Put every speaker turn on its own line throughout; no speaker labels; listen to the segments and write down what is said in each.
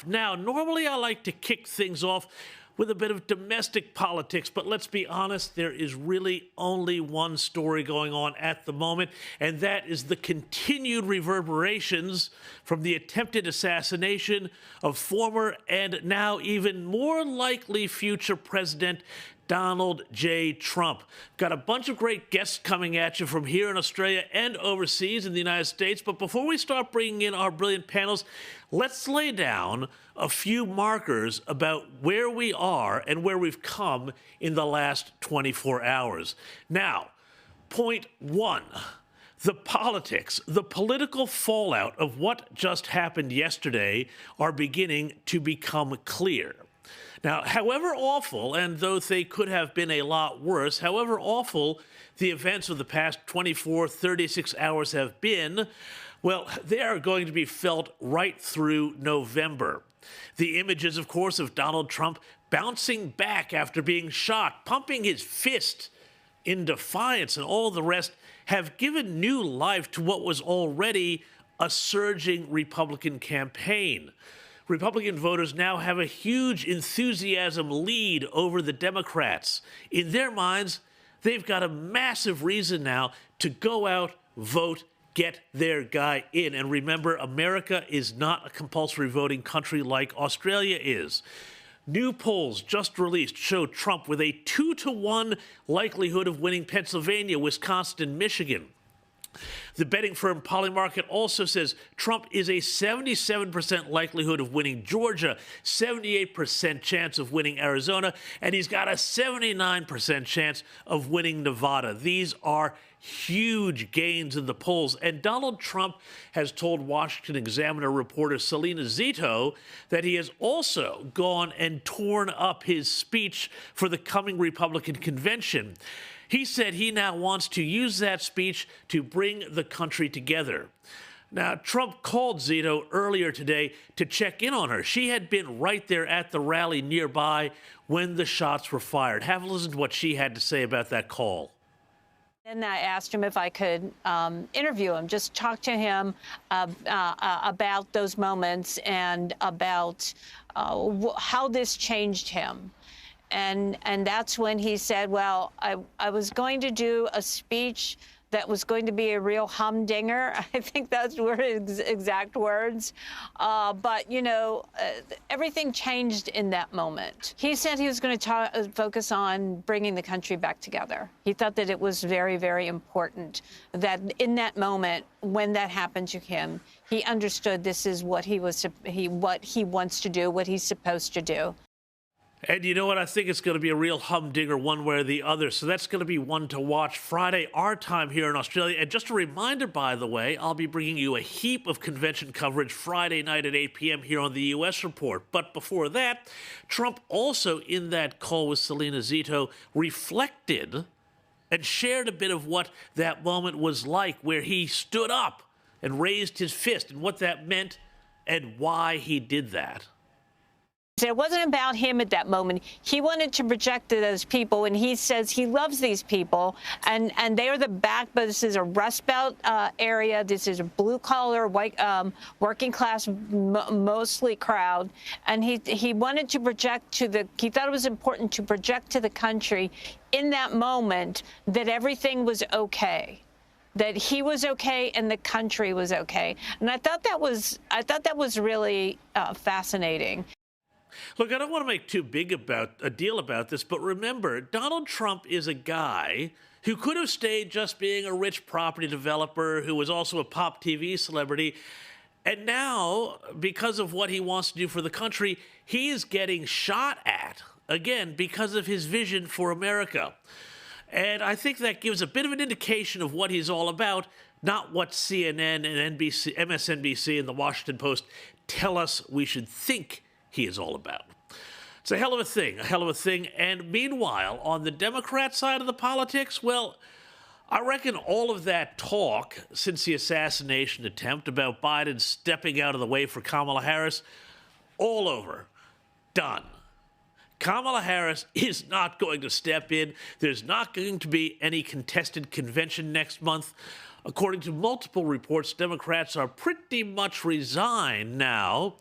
Now, normally I like to kick things off with a bit of domestic politics, but let's be honest, there is really only one story going on at the moment, and that is the continued reverberations from the attempted assassination of former and now even more likely future President Donald J. Trump. Got a bunch of great guests coming at you from here in Australia and overseas in the United States. But before we start bringing in our brilliant panels, let's lay down a few markers about where we are and where we've come in the last 24 hours. Now, point one. The politics, the political fallout of what just happened yesterday are beginning to become clear. Now, however awful, and though they could have been a lot worse, however awful the events of the past 24, 36 hours have been, well, they are going to be felt right through November. The images, of course, of Donald Trump bouncing back after being shot, pumping his fist in defiance, and all the rest have given new life to what was already a surging Republican campaign. Republican voters now have a huge enthusiasm lead over the Democrats. In their minds, they've got a massive reason now to go out, vote, get their guy in. And remember, America is not a compulsory voting country like Australia is. New polls just released show Trump with a 2-to-1 likelihood of winning Pennsylvania, Wisconsin, and Michigan. The betting firm Polymarket also says Trump is a 77% likelihood of winning Georgia, 78% chance of winning Arizona, and he's got a 79% chance of winning Nevada. These are huge gains in the polls. And Donald Trump has told Washington Examiner reporter Salena Zito that he has also gone and torn up his speech for the coming Republican convention. He said he now wants to use that speech to bring the country together. Now, Trump called Zito earlier today to check in on her. She had been right there at the rally nearby when the shots were fired. Have a listen to what she had to say about that call.
And I asked him if I could interview him, just talk to him about those moments and about how this changed him. And that's when he said, well, I was going to do a speech that was going to be a real humdinger. I think those were his exact words. But, you know, everything changed in that moment. He said he was going to focus on bringing the country back together. He thought that it was very, very important that in that moment, when that happened to him, he understood this is what what he wants to do, what he's supposed to do.
And you know what? I think it's going to be a real humdinger one way or the other. So that's going to be one to watch Friday, our time here in Australia. And just a reminder, by the way, I'll be bringing you a heap of convention coverage Friday night at 8 p.m. here on the U.S. Report. But before that, Trump also, in that call with Salena Zito, reflected and shared a bit of what that moment was like, where he stood up and raised his fist and what that meant and why he did that.
It wasn't about him at that moment. He wanted to project to those people, and he says he loves these people, and they are the backbone. This is a Rust Belt area. This is a blue-collar, white, working-class, mostly crowd, and he wanted to project to the. He thought it was important to project to the country in that moment that everything was okay. That he was okay and the country was okay, and I thought that was really fascinating.
Look, I don't want to make too big about a deal about this, but remember, Donald Trump is a guy who could have stayed just being a rich property developer who was also a pop TV celebrity. And now, because of what he wants to do for the country, he is getting shot at, again, because of his vision for America. And I think that gives a bit of an indication of what he's all about, not what CNN and NBC, MSNBC and the Washington Post tell us we should think he is all about. It's a hell of a thing. And meanwhile, on the Democrat side of the politics, well, I reckon all of that talk since the assassination attempt about Biden stepping out of the way for Kamala Harris, all over, done. Kamala Harris is not going to step in. There's not going to be any contested convention next month. According to multiple reports, Democrats are pretty much resigned now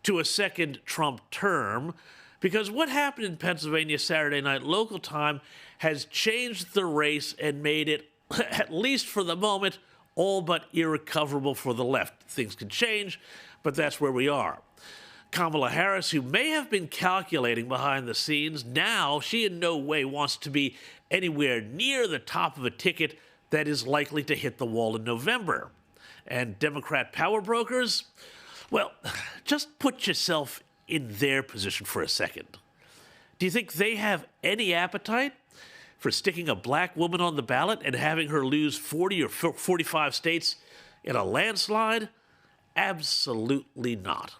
to a second Trump term, because what happened in Pennsylvania Saturday night local time has changed the race and made it, at least for the moment, all but irrecoverable for the left. Things can change, but that's where we are. Kamala Harris, who may have been calculating behind the scenes, now she in no way wants to be anywhere near the top of a ticket that is likely to hit the wall in November. And Democrat power brokers, well, just put yourself in their position for a second. Do you think they have any appetite for sticking a black woman on the ballot and having her lose 40 or 45 states in a landslide? Absolutely not.